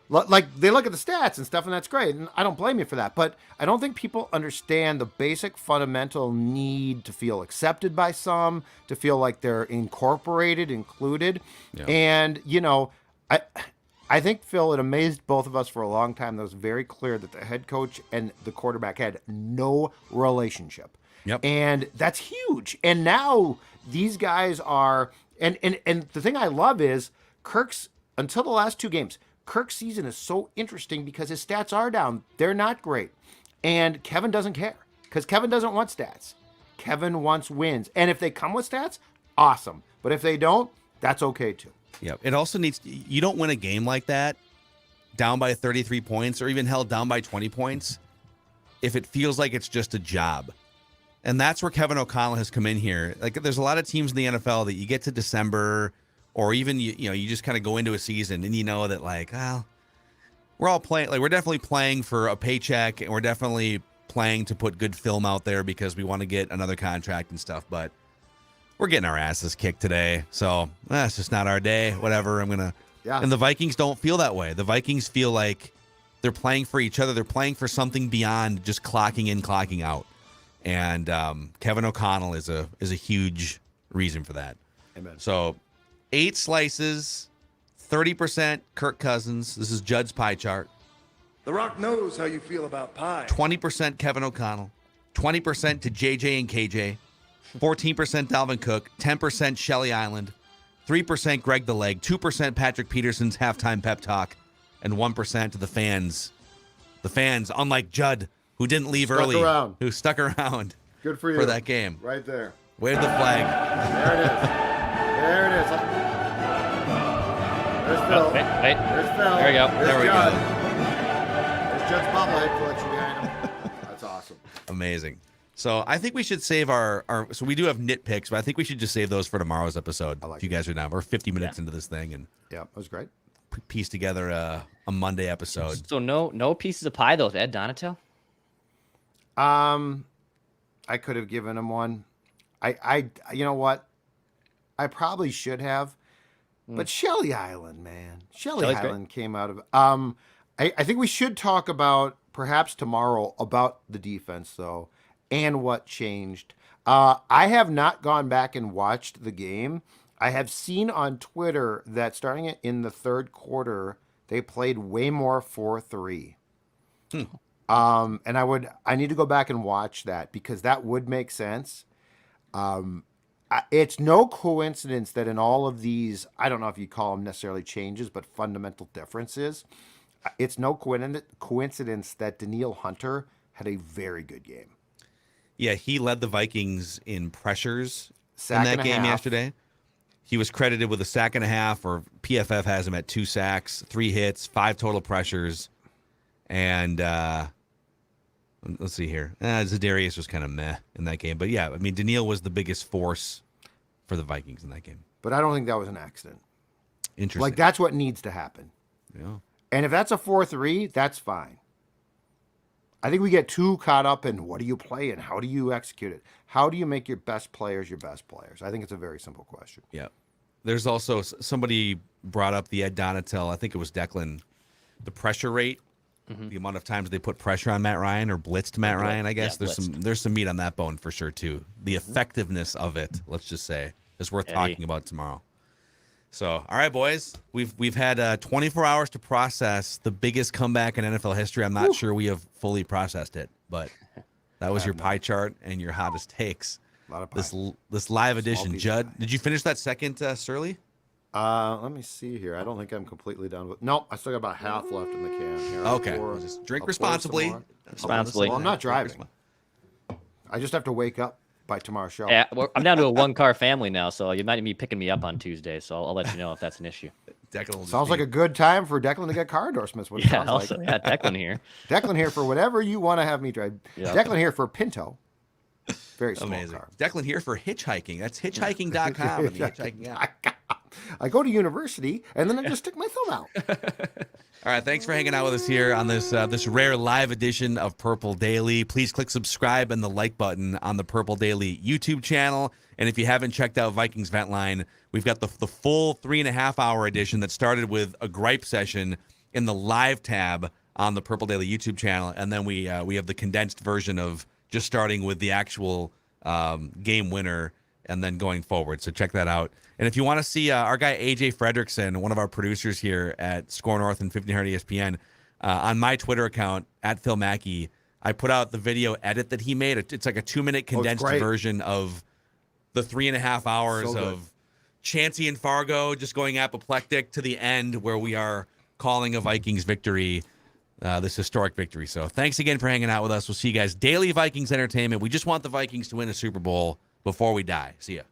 Like, they look at the stats and stuff, and that's great, and I don't blame you for that. But I don't think people understand the basic fundamental need to feel accepted by some, to feel like they're incorporated, included. Yeah. And, you know, I think, Phil, it amazed both of us for a long time that it was very clear that the head coach and the quarterback had no relationship. Yep. And that's huge. And now these guys are, and the thing I love is Kirk's, until the last two games, Kirk's season is so interesting because his stats are down. They're not great. And Kevin doesn't care because Kevin doesn't want stats. Kevin wants wins. And if they come with stats, awesome. But if they don't, that's okay too. Yeah. It also needs, you don't win a game like that down by 33 points or even held down by 20 points if it feels like it's just a job. And that's where Kevin O'Connell has come in here. Like, there's a lot of teams in the NFL that you get to December or even, you just kind of go into a season and you know that, like, well, we're all playing, like, we're definitely playing for a paycheck and we're definitely playing to put good film out there because we want to get another contract and stuff. But we're getting our asses kicked today. So it's just not our day. Whatever. Yeah. And the Vikings don't feel that way. The Vikings feel like they're playing for each other. They're playing for something beyond just clocking in, clocking out. And Kevin O'Connell is a huge reason for that. Amen. So 8 slices, 30% Kirk Cousins. This is Judd's pie chart. The Rock knows how you feel about pie. 20% Kevin O'Connell, 20% to JJ and KJ, 14% Dalvin Cook, 10% Shelly Island, 3% Greg the Leg, 2% Patrick Peterson's halftime pep talk, and 1% to the fans. The fans, unlike Judd, who didn't leave early, who stuck around. Good for you. For that game. Right there. Wave the flag. There it is. There it is. There's Phil. Oh, wait. There's Phil. There we go. There we Judd. go. There's Judd's bobblehead collection behind him. That's awesome. Amazing. So I think we should save our so we do have nitpicks, but I think we should just save those for tomorrow's episode. If you guys are down. We're 50 minutes into this thing and that was great. Piece together a Monday episode. So no pieces of pie though, Ed Donatel? I could have given him one. I you know what? I probably should have, But Shelly Island, man. Shelly Shelly's Island came out of I think we should talk about perhaps tomorrow about the defense though and what changed. I have not gone back and watched the game. I have seen on Twitter that starting in the third quarter, they played way more 4-3. And I need to go back and watch that because that would make sense. It's no coincidence that in all of these, I don't know if you call them necessarily changes, but fundamental differences, it's no coincidence that Daniil Hunter had a very good game. Yeah, he led the Vikings in pressures Sack in and that a game half. yesterday. He was credited with a sack and a half, or PFF has him at 2 sacks, 3 hits, 5 total pressures. And let's see here. Zadarius was kind of meh in that game. But yeah, I mean, Daniil was the biggest force for the Vikings in that game. But I don't think that was an accident. Interesting. Like, that's what needs to happen. Yeah. And if that's a 4-3, that's fine. I think we get too caught up in what do you play and how do you execute it? How do you make your best players your best players? I think it's a very simple question. Yeah. There's also somebody brought up the Ed Donatel. I think it was Declan. The pressure rate, the amount of times they put pressure on Matt Ryan or blitzed Matt Ryan. I guess there's some meat on that bone for sure too. The effectiveness of it, let's just say, is worth talking about tomorrow. So, all right, boys, we've had 24 hours to process the biggest comeback in NFL history. I'm not sure we have fully processed it, but that was your pie chart and your hottest takes. A lot of pie. This live edition. piece of Judd, pie. did you finish that second Surly? Let me see here. I don't think I'm completely done with. Nope, I still got about half left in the can. Here, Okay. Just drink responsibly. Responsibly. Well, I'm not driving. I just have to wake up by tomorrow's show. Yeah, I'm down to a 1-car family now, so you might be picking me up on Tuesday. So I'll let you know if that's an issue. Declan will just Sounds be- like a good time for Declan to get car endorsements. What it Yeah, sounds also, like. yeah, Declan here. Declan here for whatever you want to have me drive. Yeah. Declan here for Pinto. Very small amazing. car. Declan here for hitchhiking. That's hitchhiking.com and the hitchhiking app. I go to university and then I just stick my thumb out. All right, thanks for hanging out with us here on this this rare live edition of Purple Daily. Please click subscribe and the like button on the Purple Daily YouTube channel. And if you haven't checked out Vikings Vent Line, we've got the full 3.5-hour edition that started with a gripe session in the live tab on the Purple Daily YouTube channel, and then we have the condensed version of just starting with the actual game winner and then going forward. So check that out. And if you want to see our guy AJ Fredrickson, one of our producers here at Score North and 1500 ESPN, on my Twitter account at Phil Mackey, I put out the video edit that he made. It's like a 2-minute condensed great. version of the 3.5 hours So good. of Chansey and Fargo just going apoplectic to the end where we are calling a Vikings victory, this historic victory. So thanks again for hanging out with us. We'll see you guys. Daily Vikings entertainment. We just want the Vikings to win a Super Bowl before we die. See ya.